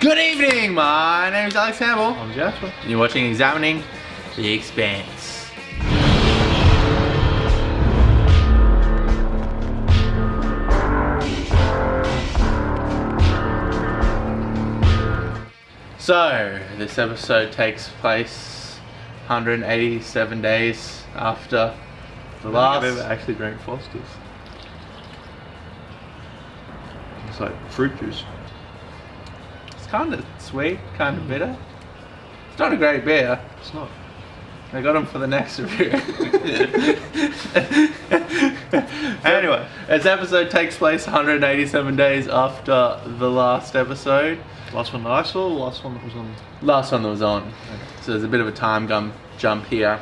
Good evening, my name is Alex Campbell. I'm Jasper. And you're watching Examining the Expanse. So, this episode takes place 187 days after the last. I've ever actually drank Foster's. It's like fruit juice. It's kind of sweet, kind of bitter. It's not a great beer. It's not. I got them for the next review. Anyway, this episode takes place 187 days after the last episode. last one that I saw, the last one that was on. Last one that was on. So there's a bit of a time jump here.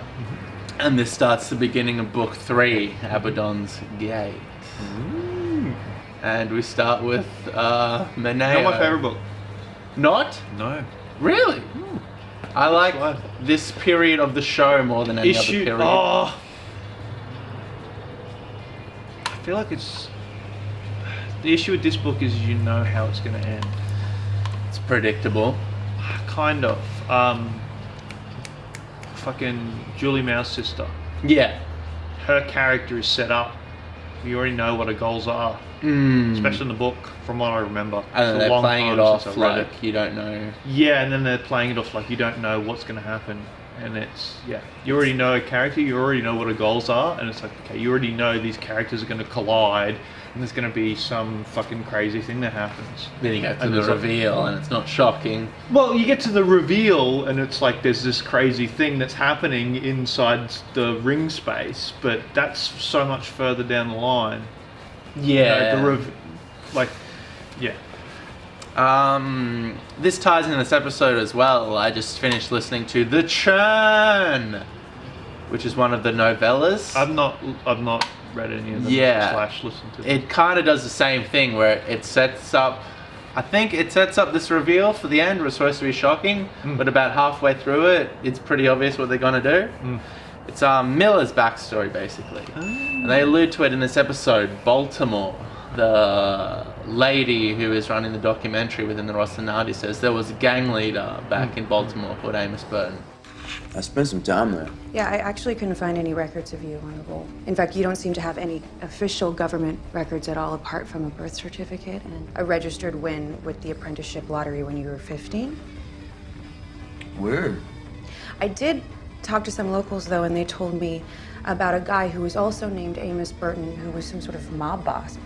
And this starts the beginning of book 3, Abaddon's Gate. And we start with Moneo. Not my favourite book. Not? No. Really? I like this period of the show more than any other period. Oh. I feel like it's... The issue with this book is you know how it's going to end. It's predictable. Kind of. Fucking Julie Mao's sister. Yeah. Her character is set up. You already know what her goals are. Especially in the book, from what I remember. And they're playing it off like you don't know. Yeah, and then they're playing it off like you don't know what's going to happen. And it's, yeah, you already know a character, you already know what her goals are, and it's like, okay, you already know these characters are going to collide, and there's going to be some fucking crazy thing that happens. Then you get to the reveal, and it's not shocking. Well, you get to the reveal, and it's like there's this crazy thing that's happening inside the ring space, but that's so much further down the line. Yeah. You know, yeah. This ties in this episode as well. I just finished listening to The Churn, which is one of the novellas. I've not read any of them. Yeah. / listened to them. It kind of does the same thing where it sets up. I think it sets up this reveal for the end. Was supposed to be shocking, but about halfway through it, it's pretty obvious what they're gonna do. It's Miller's backstory, basically. And they allude to it in this episode. Baltimore, the lady who is running the documentary within the Rocinante, says there was a gang leader back in Baltimore called Mosburton. I spent some time there. Yeah, I actually couldn't find any records of you on the roll. In fact, you don't seem to have any official government records at all apart from a birth certificate and a registered win with the apprenticeship lottery when you were 15. Weird. I did talk to some locals, though, and they told me about a guy who was also named Amos Burton, who was some sort of mob boss.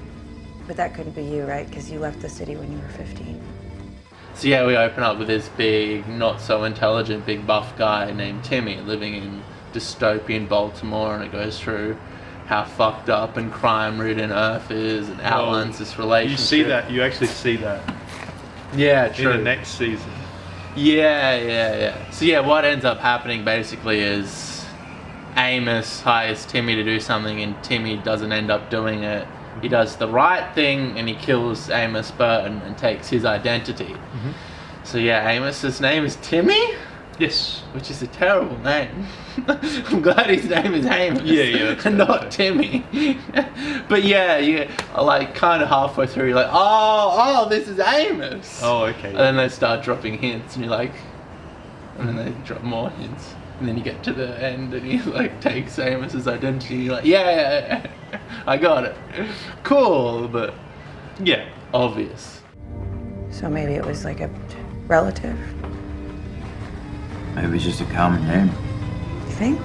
But that couldn't be you, right? Because you left the city when you were 15. So yeah, we open up with this big, not so intelligent, big buff guy named Timmy living in dystopian Baltimore, and it goes through how fucked up and crime-ridden Earth is, and outlines this relationship. You see that? You actually see that. Yeah, true. In the next season. Yeah. So yeah, what ends up happening basically is Amos hires Timmy to do something, and Timmy doesn't end up doing it. He does the right thing, and he kills Amos Burton and takes his identity. So yeah, Amos's name is Timmy? Yes. Which is a terrible name. I'm glad his name is Amos. Yeah, that's and not Timmy. But yeah, you like kind of halfway through, you're like, oh, this is Amos. Oh, okay. And then they start dropping hints, and you're like, and then they drop more hints. And then you get to the end, and he like takes Amos's identity, and you're like, yeah, I got it. Cool, but yeah, obvious. So maybe it was like a relative. Maybe it's just a common name. You think?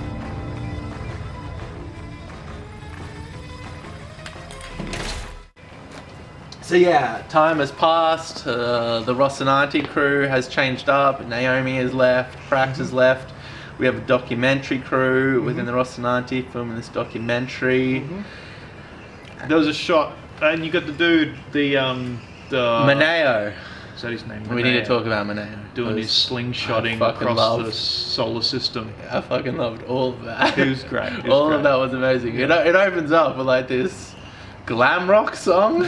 So yeah, time has passed. The Rocinante crew has changed up. Naomi has left. Prax has left. We have a documentary crew within the Rocinante filming this documentary. There was a shot, and you got the dude, the Moneo. Is that his name? We need to talk about Moneo. Doing his slingshotting across the solar system. I fucking loved all of that. It was great. All of that was amazing. Yeah. It opens up with like this glam rock song,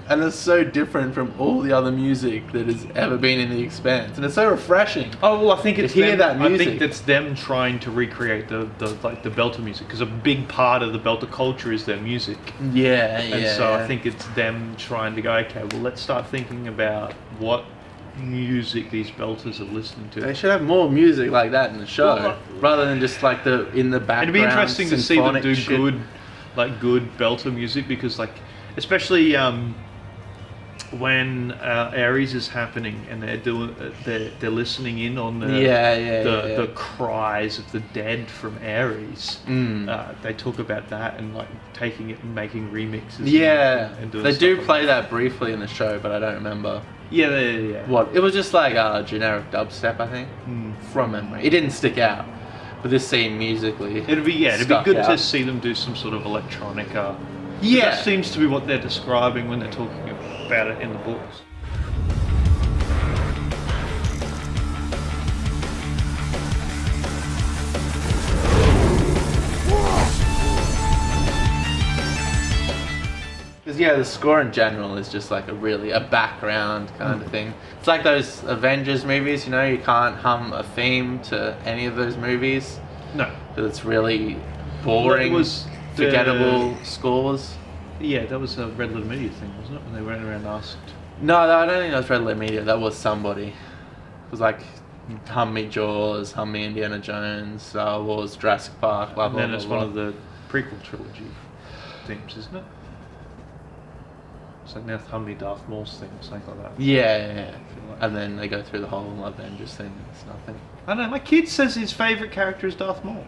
and it's so different from all the other music that has ever been in the Expanse, and it's so refreshing. Oh well, I think it's hear that music. I think that's them trying to recreate the Belter music, because a big part of the Belter culture is their music. Yeah, and so I think it's them trying to go, okay, well, let's start thinking about what music these belters are listening to. They should have more music like that in the show, Well, rather than just like in the background. It'd be interesting to see them symphonic do shit. good belter music, because like, especially when Ares is happening and they're listening in on the cries of the dead from Ares. They talk about that and like taking it and making remixes. and doing they stuff do like play that briefly in the show, but I don't remember. Yeah. What it was just like generic dubstep, I think, from memory. It didn't stick out, but this scene musically, It'd be stuck good out. to see them do some sort of electronica. Yeah. That seems to be what they're describing when they're talking about it in the books. Because the score in general is just like a background kind of thing. It's like those Avengers movies, you can't hum a theme to any of those movies. No. Because it's really boring, forgettable scores. Yeah, that was a Red Letter Media thing, wasn't it? When they went around and asked. No, I don't think that was Red Letter Media. That was somebody. It was like hum me Jaws, hum me Indiana Jones, Star Wars, Jurassic Park, blah, blah, And then blah, it's blah. one of the prequel trilogy themes, isn't it? It's like now hum me Darth Maul's theme, something like that. Yeah. like- And then they go through the whole Avengers thing. It's nothing. I don't know, my kid says his favourite character is Darth Maul.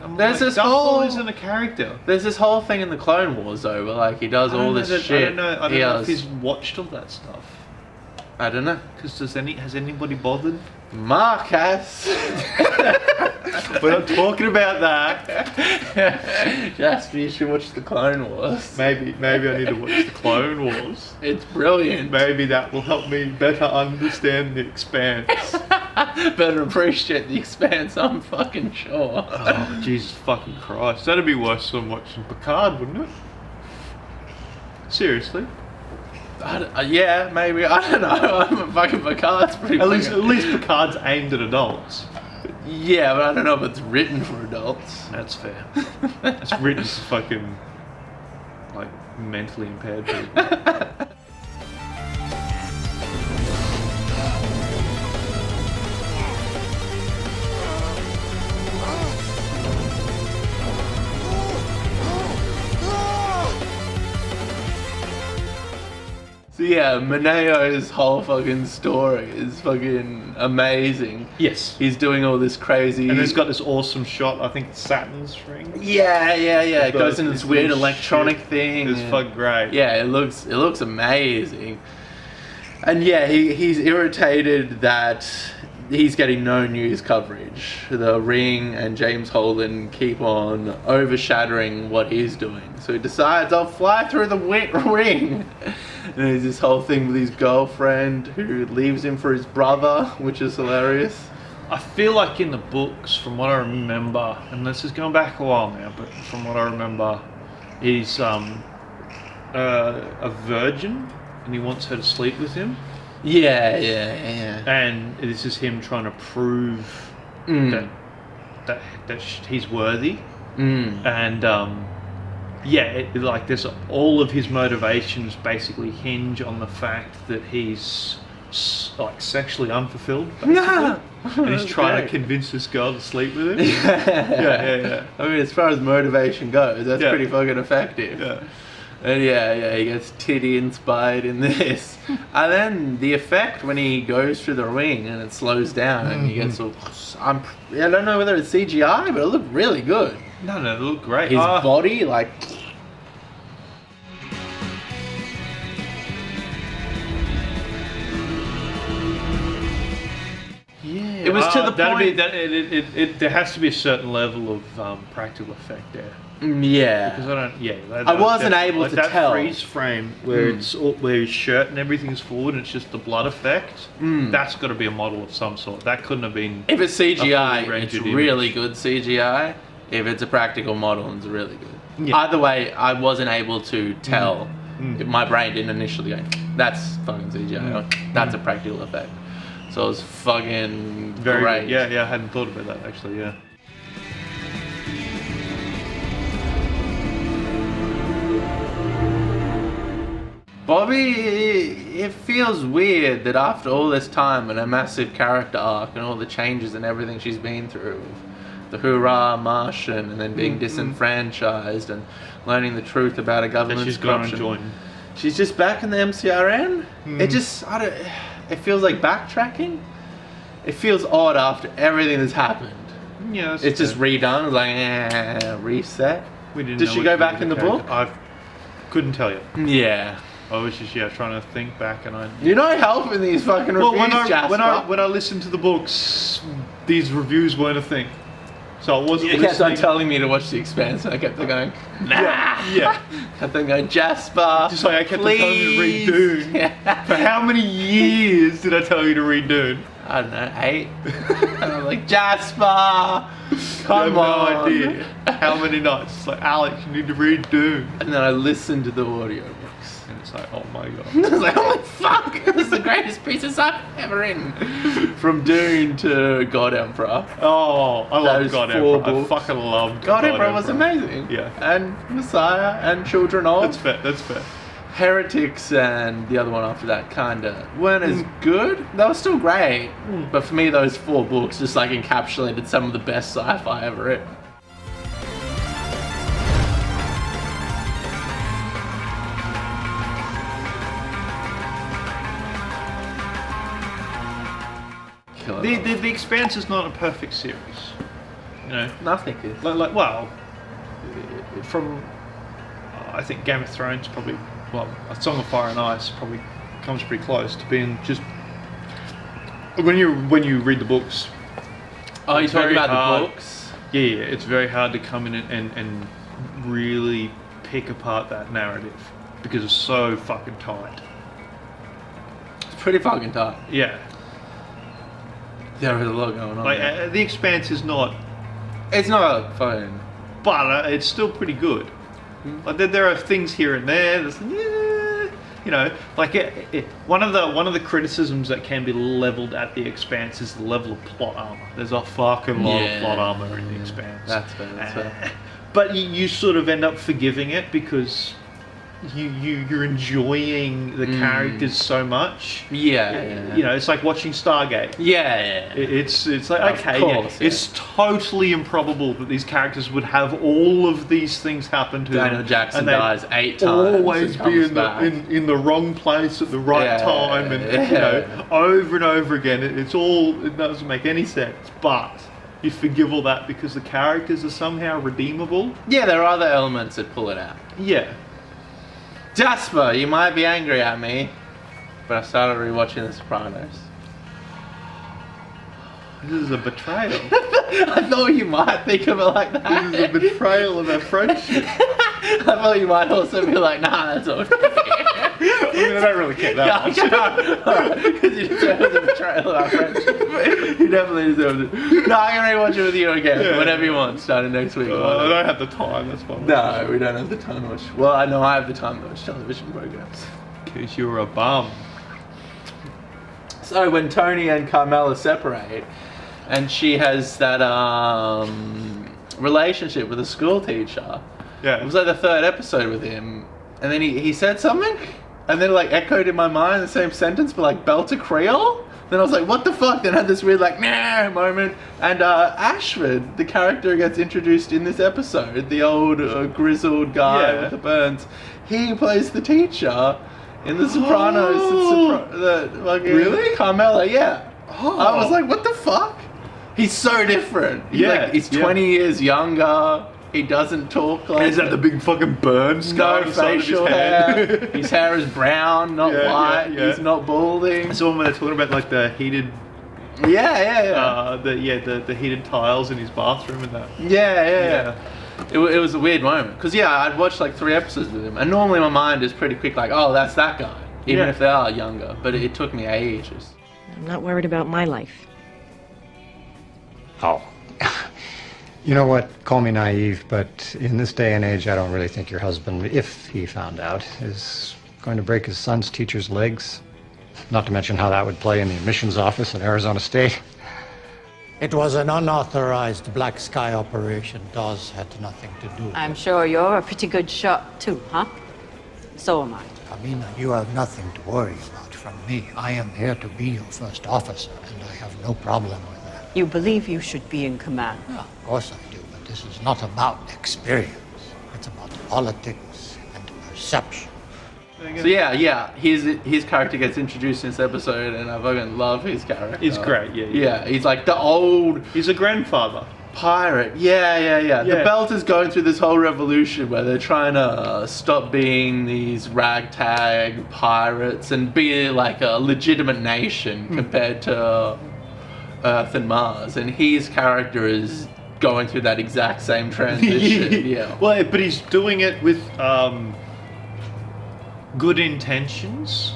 I'm There's this Darth Maul whole- isn't a character. There's this whole thing in the Clone Wars though, where like he does all this shit. I don't know He if has- he's watched all that stuff. I don't know. Because has anybody bothered? Mark has. We're not talking about that. Jasper, you should watch the Clone Wars. Maybe I need to watch the Clone Wars. It's brilliant. Maybe that will help me better understand the Expanse. Better appreciate the Expanse, I'm fucking sure. Oh, Jesus fucking Christ. That'd be worse than watching Picard, wouldn't it? Seriously. Yeah, maybe. I don't know. I'm fucking Picard's pretty At least Picard's aimed at adults. Yeah, but I don't know if it's written for adults. That's fair. It's written for fucking, like, mentally impaired people. So yeah, Moneo's whole fucking story is fucking amazing. Yes. He's doing all this crazy... And it's got this awesome shot, I think it's Saturn's ring. Yeah. It goes into this This weird little electronic shit. thing. It's and- fucking great. Yeah, it looks amazing. And yeah, he's irritated that he's getting no news coverage. The Ring and James Holden keep on overshadowing what he's doing. So he decides, I'll fly through the Ring. And there's this whole thing with his girlfriend who leaves him for his brother, which is hilarious. I feel like in the books, from what I remember, and this is going back a while now, but from what I remember, he's a virgin and he wants her to sleep with him. Yeah. And this is him trying to prove that he's worthy. And there's all of his motivations basically hinge on the fact that he's like sexually unfulfilled, basically. And he's trying to convince this girl to sleep with him. Yeah. I mean, as far as motivation goes, that's pretty fucking effective. Yeah. And he gets titty inspired in this. And then the effect when he goes through the ring and it slows down and he gets all... I don't know whether it's CGI, but it looked really good. No, they look great. His body, like... Yeah, It was to the point... There has to be a certain level of practical effect there. Yeah. Because I don't. Yeah, I wasn't able to that tell. freeze frame where where his shirt and everything's forward and it's just the blood effect. That's got to be a model of some sort. That couldn't have been. If it's a CGI, fully it's rendered really image. good CGI. If it's a practical model, it's really good. Yeah. Either way, I wasn't able to tell. My brain didn't initially go, that's fucking CGI. Or, that's a practical effect. So it was fucking Very great. good. Yeah, I hadn't thought about that actually. Yeah. Bobby, it feels weird that after all this time and a massive character arc and all the changes and everything she's been through, the hoorah Martian and then being disenfranchised and learning the truth about a government's she's gone and corruption. joined. She's just back in the MCRN. It just, it feels like backtracking. It feels odd after everything that's happened. Yeah, It's just redone, like reset. We didn't Did know she what go to do back with in the character. book? I couldn't tell you. Yeah. I was just trying to think back, and You're not helping these fucking reviews, Jasper. when I listened to the books, these reviews weren't a thing. So I wasn't You kept on listening. telling me to watch The Expanse, and I kept on going, nah. Yeah. Kept on going, Jasper. Just like I kept on telling you to read please." Dune. For how many years did I tell you to read Dune? I don't know, 8. And I'm like, Jasper, come I on. have no idea how many nights. It's like, Alex, you need to read Dune. And then I listened to the audiobooks. And it's like, oh my god. I was like, holy fuck, this is the greatest piece of stuff ever written. From Dune to God Emperor. Oh, I love Those God 4 Emperor. I books. fucking loved God Emperor was amazing. Yeah. And Messiah and Children of. That's fair, that's fair. Heretics and the other one after that kinda weren't as good. They were still great. But for me, those 4 books just like encapsulated some of the best sci-fi ever written. The Expanse is not a perfect series. You know? Nothing is. Well, from I think Game of Thrones probably, well, A Song of Fire and Ice probably comes pretty close to being just when you read the books. Oh, you're it's talking very about hard. the books? Yeah, it's very hard to come in and really pick apart that narrative because it's so fucking tight. It's pretty fucking tight. Yeah, There is a lot going on. like there. The Expanse is not, It's not fun. but it's still pretty good. Like there are things here and there. That's, you know, like one of the criticisms that can be leveled at the Expanse is the level of plot armor. There's a fucking lot of plot armor in the Expanse. That's fair. That's fair. But you sort of end up forgiving it because you're enjoying the characters so much. Yeah. You know, it's like watching Stargate. Yeah. It's like, Of okay, course, yeah. it's totally improbable that these characters would have all of these things happen to them. Daniel Jackson and they'd dies 8 times. always and be comes in back. in the wrong place at the right time, and you know, over and over again. It doesn't make any sense, but you forgive all that because the characters are somehow redeemable. Yeah, there are other elements that pull it out. Yeah. Jasper, you might be angry at me, but I started rewatching The Sopranos. This is a betrayal. I thought you might think of it like that. This is a betrayal of our friendship. I thought you might also be like, nah, that's all. I mean, I don't really care that much. Because you deserve the betrayal of our friendship. You definitely deserve it. No, I'm going to rewatch it with you again, whenever you want, starting next week. I don't have the time, that's why. No, we don't have the time to watch. Well, I know I have the time to watch television programs. Because you're a bum. So when Tony and Carmela separate, and she has that relationship with a school teacher. Yeah. It was like the 3rd episode with him, and then he said something, and then like echoed in my mind the same sentence, but like Belter Creole. Then I was like, what the fuck? Then I had this weird like nah moment, and Ashford, the character who gets introduced in this episode, the old grizzled guy with the burns, he plays the teacher in The Sopranos. Really? Carmela, yeah. I was like, what the fuck? He's so different. He's 20 years younger. He doesn't talk like. Is that the big fucking burn scar no on the side of facial his head? hair? His hair is brown, not white. He's not balding. It's the one where they're talking about like the heated, the heated tiles in his bathroom and that. Yeah. It was a weird moment because I'd watched like 3 episodes with him, and normally my mind is pretty quick, like, oh, that's that guy, even if they are younger. But it took me ages. I'm not worried about my life. Oh. You know what? Call me naive, but in this day and age, I don't really think your husband, if he found out, is going to break his son's teacher's legs. Not to mention how that would play in the admissions office at Arizona State. It was an unauthorized black sky operation. Dawes had nothing to do with I'm it. sure you're a pretty good shot too, huh? So am I. Kamina, you have nothing to worry about. from me. I am here to be your first officer, and I have no problem with that. You believe you should be in command. Yeah, of course I do, but this is not about experience. It's about politics and perception. So yeah, his character gets introduced in this episode, and I fucking love his character. He's great, yeah. Yeah, he's like the old He's a grandfather. pirate. Yeah. The Belters going through this whole revolution where they're trying to stop being these ragtag pirates and be like a legitimate nation compared to Earth and Mars. And his character is going through that exact same transition. Yeah. Well, but he's doing it with good intentions.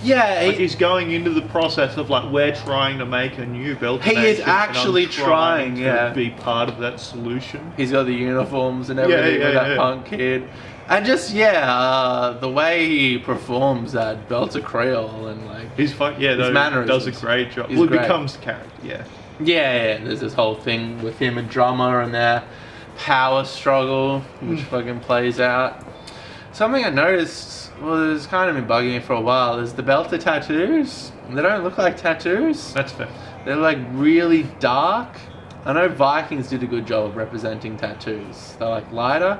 Yeah, Like he's going into the process of like, we're trying to make a new Belter He is nation, and I'm actually trying, to be part of that solution. he's got the uniforms and everything with that punk kid. And just, the way he performs that Belter Creole and like... He's fun. Yeah, his mannerisms. does a great job. He's Well, great. he becomes the character, yeah. Yeah, there's this whole thing with him and Drummer and their power struggle, which fucking plays out. Something I noticed, well, it's kind of been bugging me for a while, is the Belter tattoos. They don't look like tattoos. That's fair. They're like really dark. I know Vikings did a good job of representing tattoos. They're like lighter,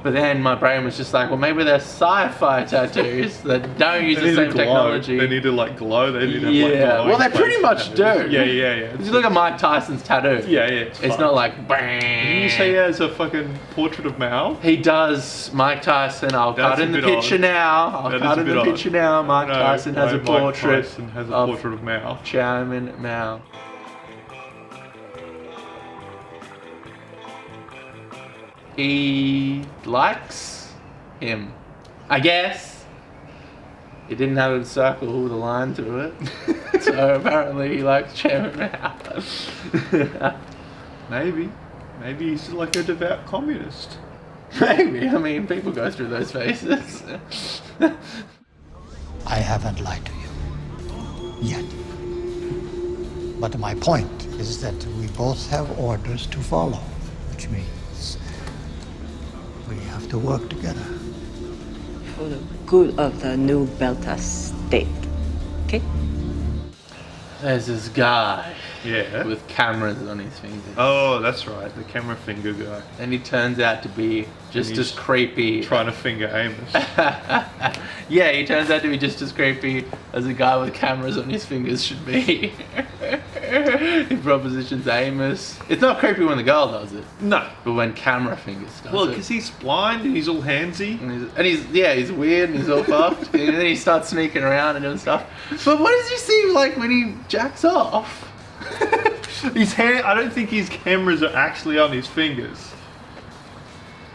but then my brain was just like, well, maybe they're sci-fi tattoos that don't use the same technology. They need to like glow. They need to have like glowing well, they pretty face much tattoos. do. Yeah. If you look at Mike Tyson's tattoo, It's it's fun. not like bang. Didn't you say he has a fucking portrait of Mao? He does. Mike Tyson. I'll That's cut in a the bit picture odd. now. I'll That is cut a in bit the odd. picture now. Mike No, Tyson has a Mike portrait Tyson has a of portrait of Mao. Chairman Mao. He likes him, I guess. He didn't have a circle with a line through it, so apparently he likes Chairman Mao. Maybe he's like a devout communist. Maybe. I mean, people go through those phases. I haven't lied to you. Yet. But my point is that we both have orders to follow, which means we have to work together. For the good of the new Belter state. Okay? There's this guy Yeah. with cameras on his fingers. Oh, that's right, the camera finger guy And he turns out to be just And as he's creepy. trying to finger Amos. Yeah, he turns out to be just as creepy as a guy with cameras on his fingers should be. He propositions Amos. It's not creepy when the girl does it, No. but when camera fingers does Well, it. because he's blind and he's all handsy. And he's weird and he's all fucked. And then he starts sneaking around and doing stuff. But what does he seem like when he jacks off? I don't think his cameras are actually on his fingers.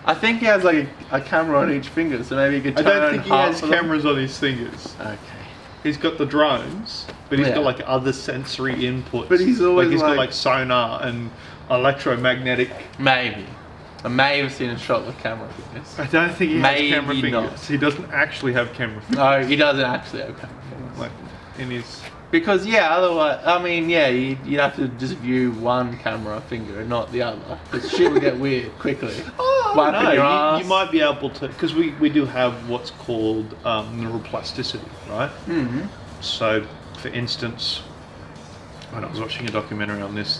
I think he has like a camera on each finger, so maybe he could I turn don't think he half has of them. cameras on his fingers. Okay. He's got the drones, but he's Yeah. got like other sensory inputs. But he's always he's got like- like sonar and electromagnetic. Maybe. I may have seen a shot with camera fingers. I don't think he Maybe has camera fingers. not. He doesn't actually have camera fingers. No, he doesn't actually have camera fingers. Like in his. Because otherwise, I mean, you'd have to just view one camera finger and not the other. Because shit would get weird quickly. Wiping No, your ass. you might be able to, because we do have what's called neuroplasticity, right? Mm-hmm. So, for instance, when I was watching a documentary on this,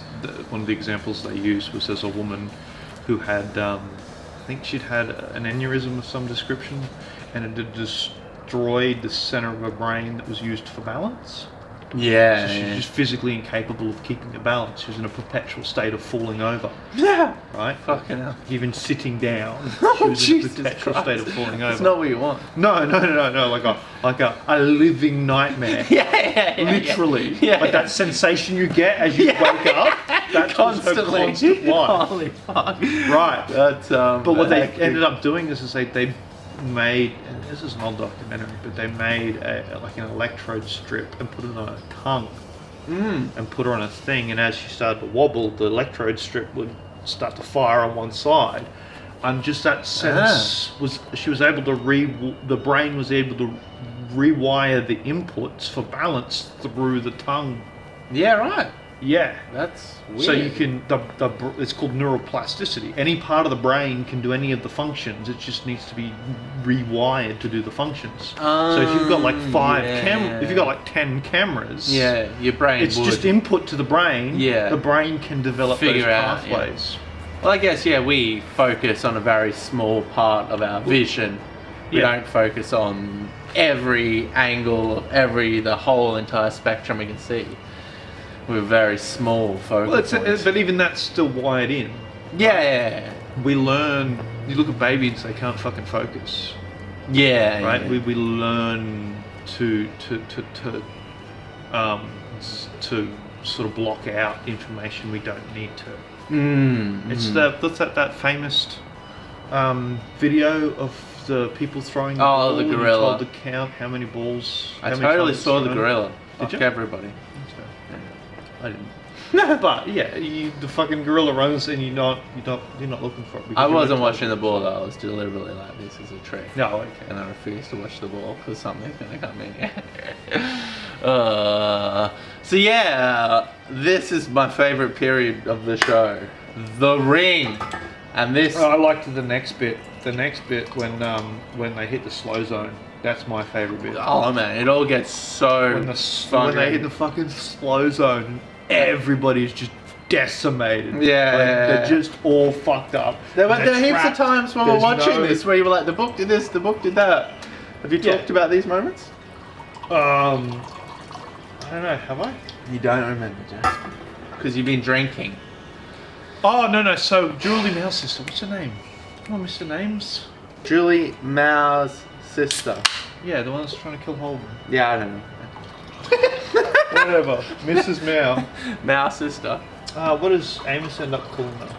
one of the examples they used was there's a woman who had, I think she'd had an aneurysm of some description, and it had destroyed the center of her brain that was used for balance. Yeah. So she's just physically incapable of keeping a balance. She's in a perpetual state of falling over, Yeah. right? Fucking hell. Even sitting down, Oh, she was in a Jesus perpetual Christ. state of falling over. That's not what you want. No, like a living nightmare. Yeah. Literally. Yeah. Like that sensation you get as you wake up. That's Constantly. her constant life. Holy fuck. Right. That's, But what they hectic. ended up doing is they made, and this is an old documentary, but they made like an electrode strip and put it on her tongue. And put her on a thing, and as she started to wobble, the electrode strip would start to fire on one side. And just that sense she was able to the brain was able to rewire the inputs for balance through the tongue. Yeah, right. Yeah. That's weird. So you can it's called neuroplasticity. Any part of the brain can do any of the functions. It just needs to be rewired to do the functions. So if you've got like if you've got like 10 cameras, your brain. It's just input to the brain. Yeah. The brain can develop those pathways. Yeah. Well, I guess we focus on a very small part of our vision. We don't focus on every angle of the whole entire spectrum we can see. We're very small focus. Well, but even that's still wired in. Yeah. We learn. You look at babies; they can't fucking focus. Yeah. Right. Yeah. We learn to sort of block out information we don't need to. It's that famous video of the people throwing the ball. The gorilla. And told to count how many balls. I totally saw the gorilla. Did you? Everybody. I didn't. But yeah, the fucking gorilla runs and you're not looking for it. I wasn't watching the ball though. I was deliberately like, this is a trick. No, okay. And I refused to watch the ball because something's gonna come in here. So yeah, this is my favorite period of the show, The Ring, and this. I liked the next bit. The next bit when they hit the slow zone. That's my favorite bit. Oh man, it all gets so. When they hit the fucking slow zone, everybody's just decimated. Yeah, they're just all fucked up. There are heaps of times when we're watching this where you were like, the book did this, the book did that. Have you talked about these moments? I don't know. Have I? You don't remember, Jasper, because you've been drinking. Oh no. So Julie Mao's sister. What's her name? Come on, Mr. Names. Julie Mao's sister. Yeah, the one that's trying to kill Holden. Yeah, I don't know. Whatever. Mrs. Mao. Mao's sister. What does Amos end up calling her?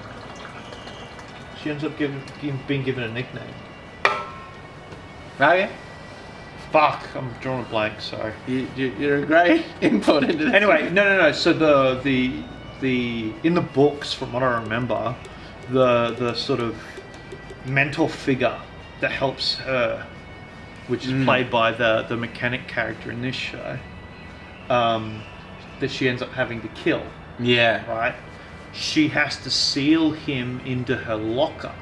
She ends up being given a nickname. Okay. Fuck, I'm drawing a blank. Sorry. You're a great input into this. Anyway, no. So the in the books, from what I remember, the sort of mental figure that helps her, which is played by the mechanic character in this show, that she ends up having to kill. Yeah. Right? She has to seal him into her locker.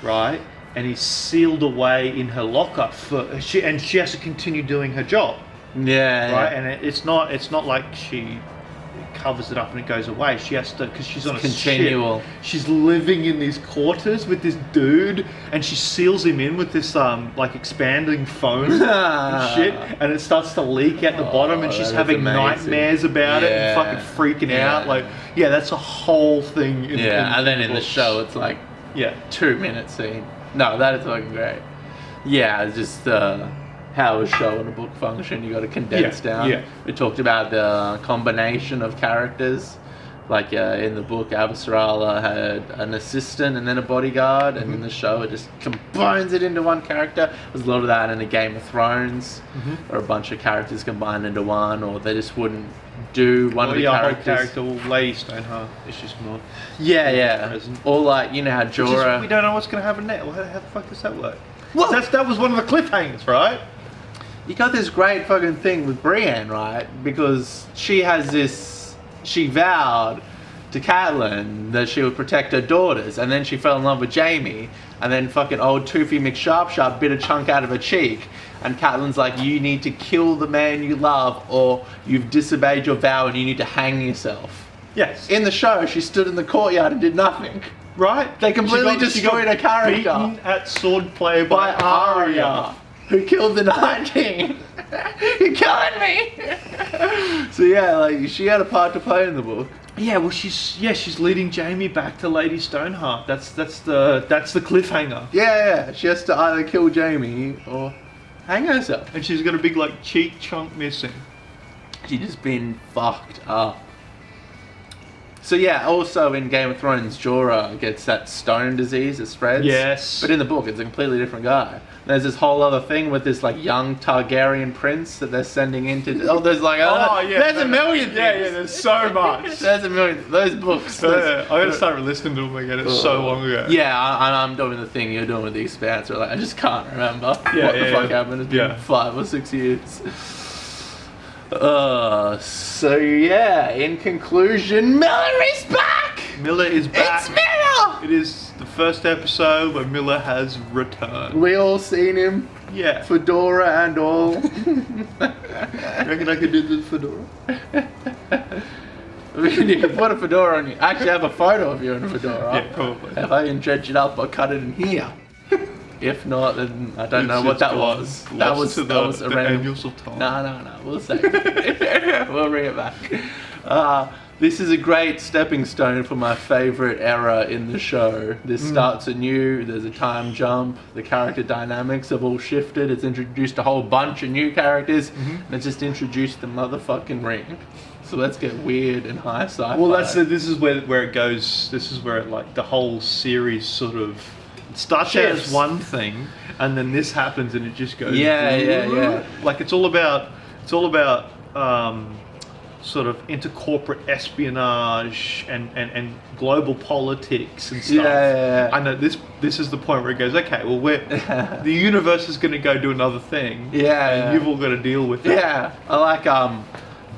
Right? And he's sealed away in her locker she has to continue doing her job. Yeah. Right? And it's not like she covers it up and it goes away. She has to, because she's on a continual ship. She's living in these quarters with this dude, and she seals him in with this like expanding foam and shit, and it starts to leak at the bottom, and she's having nightmares about it and fucking freaking out. Like, that's a whole thing. And then in the show, it's like 2-minute scene. No, that is fucking great. Yeah, it's just how a show and a book function. You got to condense down. Yeah. We talked about the combination of characters. Like in the book, Avasarala had an assistant and then a bodyguard, and in the show it just combines it into one character. There's a lot of that in a Game of Thrones, or a bunch of characters combined into one, or they just wouldn't do one of the characters. Character, Lady Stoneheart, is just not. Present. Or like, you know how Jorah. We don't know what's going to happen next. How the fuck does that work? Well, that was one of the cliffhangers, right? You got this great fucking thing with Brienne, right? Because she has this. She vowed to Catelyn that she would protect her daughters, and then she fell in love with Jaime, and then fucking old Toofy McSharpsharp bit a chunk out of her cheek, and Catelyn's like, you need to kill the man you love, or you've disobeyed your vow and you need to hang yourself. Yes. In the show, she stood in the courturt and did nothing. Right? They completely destroyed her character. Beaten at swordplay by Arya, who killed the Night King. You're killing me. So yeah, like she had a part to play in the book. Yeah, well, she's leading Jaime back to Lady Stoneheart. That's the cliffhanger. Yeah, she has to either kill Jaime or hang herself. And she's got a big like cheek chunk missing. She's just been fucked up. So yeah, also in Game of Thrones, Jorah gets that stone disease that spreads. Yes. But in the book, it's a completely different guy. There's this whole other thing with this like young Targaryen prince that they're sending into. Oh, there's like there's a million things. Yeah, there's so much. There's a million. Those books. I gotta start listening to them again. It's so long ago. Yeah, I'm doing the thing you're doing with the Expanse. Where like I just can't remember what the fuck happened. It's been 5 or 6 years. So yeah, in conclusion, Miller is back! Miller is back. It's Miller! It is the first episode where Miller has returned. We all seen him, Yeah. fedora and all. You reckon I could do the fedora? I mean, you can put a fedora on you. Actually, I have a photo of you in a fedora. Yeah, probably. If I can dredge it up, I'll cut it in here. If not, then I don't know what that was. That was a the random. Angels of Time. No. We'll save it. We'll bring it back. This is a great stepping stone for my favorite era in the show. This starts anew. There's a time jump. The character dynamics have all shifted. It's introduced a whole bunch of new characters, and it's just introduced the motherfucking ring. So let's get weird and high sci-fi. Well, this is where it goes. This is where like the whole series sort of starts out as Shifts. one thing, and then this happens, and it just goes. Yeah. Like it's all about sort of intercorporate espionage and global politics and stuff. Yeah. I know this is the point where it goes. Okay, well, the universe is going to go do another thing. Yeah. and you've all got to deal with it. Yeah, I like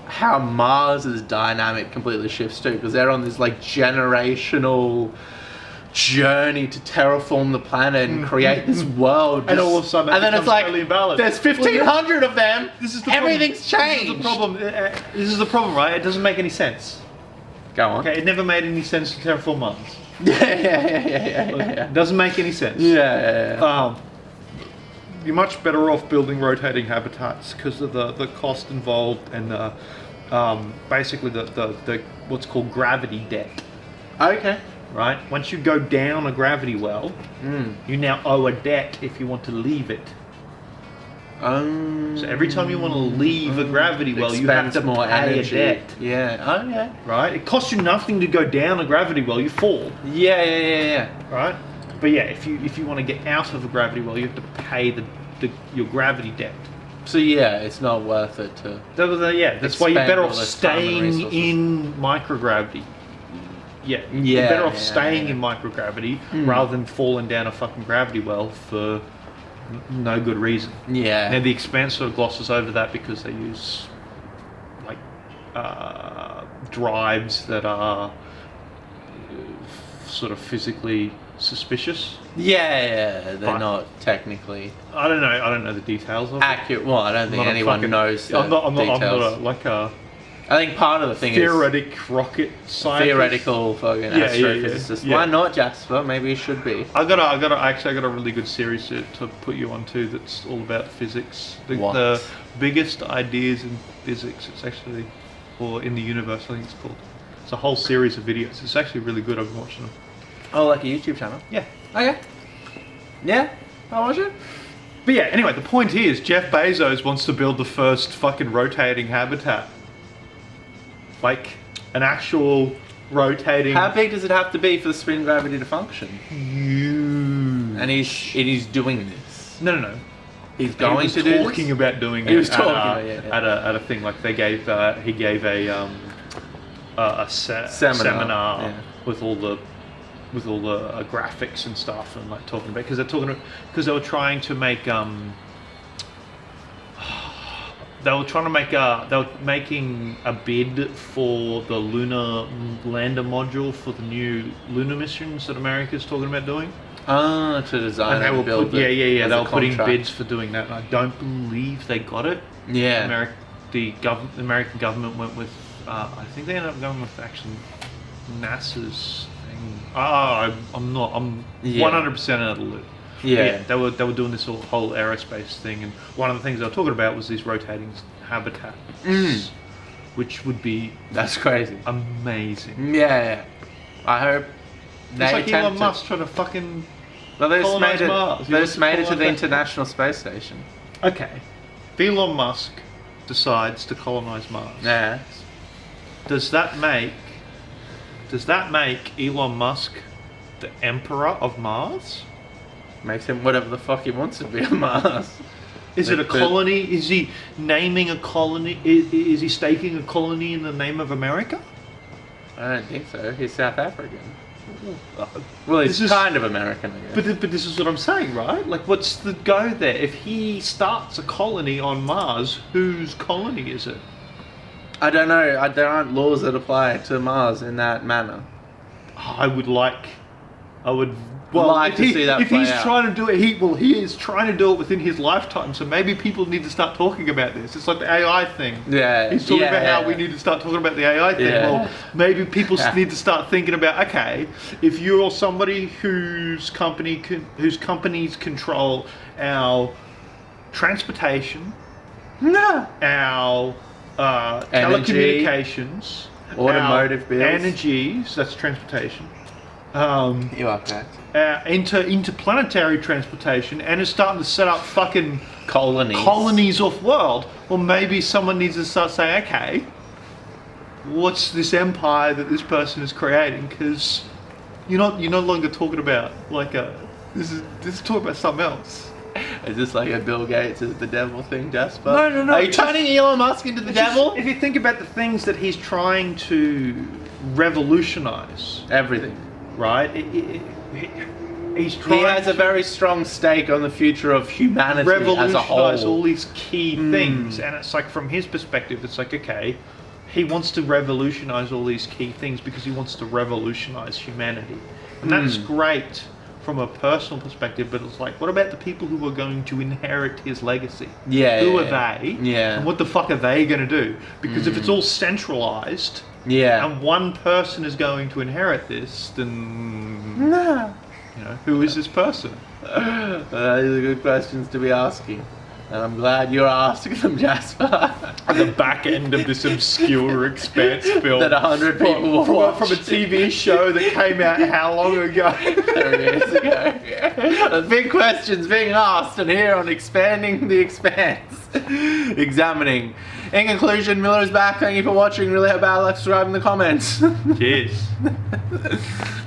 how Mars's dynamic completely shifts too, because they're on this like generational journey to terraform the planet and create this world. And all of a sudden it and then it's becomes like, totally imbalanced. there's 1,500 of them. This is the Everything's changed. problem. This is the problem, right? It doesn't make any sense. Go on. Okay, it never made any sense to terraform Mars. Yeah. It doesn't make any sense. Yeah. You're much better off building rotating habitats because of the cost involved and basically the what's called gravity debt. Okay. Right? Once you go down a gravity well, you now owe a debt if you want to leave it. So every time you want to leave a gravity well, you have to more pay energy. a debt. Yeah. Oh yeah. Right? It costs you nothing to go down a gravity well, you fall. Yeah. Right? But yeah, if you want to get out of a gravity well, you have to pay your gravity debt. So yeah, it's not worth it to. That's why you're expend better all off this time and staying resources. in microgravity. You're better off staying in microgravity rather than falling down a fucking gravity well for no good reason. Yeah. Now the Expanse sort of glosses over that because they use like drives that are sort of physically suspicious. Yeah, they're But- not technically I don't know the details of it. accurate. Well, I don't think I'm not a anyone fucking- knows the I'm not details. like a I think part of the thing theoretic rocket is scientist. theoretical fucking Yeah. astrophysicist. Yeah. Why not, Jasper? Maybe you should be. I got a really good series to put you onto that's all about physics. What? The biggest ideas in physics. It's actually, or in the universe, I think it's called. It's a whole series of videos. It's actually really good. I've been watching them. Oh, like a YouTube channel? Yeah. Okay. Yeah, I'll watch it. But yeah, anyway, the point is Jeff Bezos wants to build the first fucking rotating habitat. Like an actual rotating. How big does it have to be for the spin gravity to function? And he's doing this. No. He's going He to was do talking this? about doing it. He was at, talking, at a thing like he gave a seminar Yeah. with all the graphics and stuff and like talking about because they were trying to make they were making a bid for the lunar lander module for the new lunar missions that America's talking about doing. To design And they and were build it. they as were a putting contract. bids for doing that, and I don't believe they got it. Yeah. The American government went with I think they ended up going with actually NASA's thing. I'm 100% out of the loop. Yeah. They were doing this whole aerospace thing, and one of the things they were talking about was these rotating habitats, which would be That's crazy. amazing. Yeah. I hope they It's like attempt Elon it. Musk trying to fucking Well, they just colonize made it. Mars. He They wants just to made it to the colonize that. International Space Station. Okay. If Elon Musk decides to colonize Mars, Yeah. does that make Elon Musk the emperor of Mars? Makes him whatever the fuck he wants to be on Mars. Is it a But- colony? Is he naming a colony? Is he staking a colony in the name of America? I don't think so. He's South African. Well, he's This is- kind of American, I guess. But this is what I'm saying, right? Like, what's the go there? If he starts a colony on Mars, whose colony is it? I don't know. There aren't laws that apply to Mars in that manner. I would. Like to see that if play he's out. trying to do it, he is trying to do it within his lifetime. So maybe people need to start talking about this. It's like the AI thing. Yeah, he's talking yeah, about how yeah. we need to start talking about the AI thing. Yeah. Well, maybe people need to start thinking about, okay, if you're somebody whose companies control our transportation, our Energy. telecommunications, Automotive our bills. energies, that's transportation. You are correct. Interplanetary transportation, and is starting to set up fucking Colonies off world. Well, maybe someone needs to start saying, okay, what's this empire that this person is creating? Because you're no longer talking about this is talking about something else. Is this like a Bill Gates is the devil thing, Jasper? No. Are you turning Elon Musk into the devil? If you think about the things that he's trying to revolutionize, Everything. right? He's He trying has a very strong stake on the future of humanity as a revolutionize whole. all these key things, and it's like from his perspective, it's like, okay, he wants to revolutionize all these key things because he wants to revolutionize humanity, and that's great from a personal perspective. But it's like, what about the people who are going to inherit his legacy? Yeah. Who are they? Yeah. And what the fuck are they going to do? Because if it's all centralized, Yeah. and one person is going to inherit this, then who is this person? These are good questions to be asking. And I'm glad you're asking them, Jasper. At the back end of this obscure Expanse film That 100 people will watch. from a TV show that came out how long ago? 30 years ago. The big questions being asked, and here on Expanding the Expanse. Examining. In conclusion, Miller is back. Thank you for watching. Really hope bad luck. Subscribe in the comments. Cheers.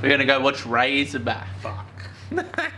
We're gonna go watch Razorback. Fuck.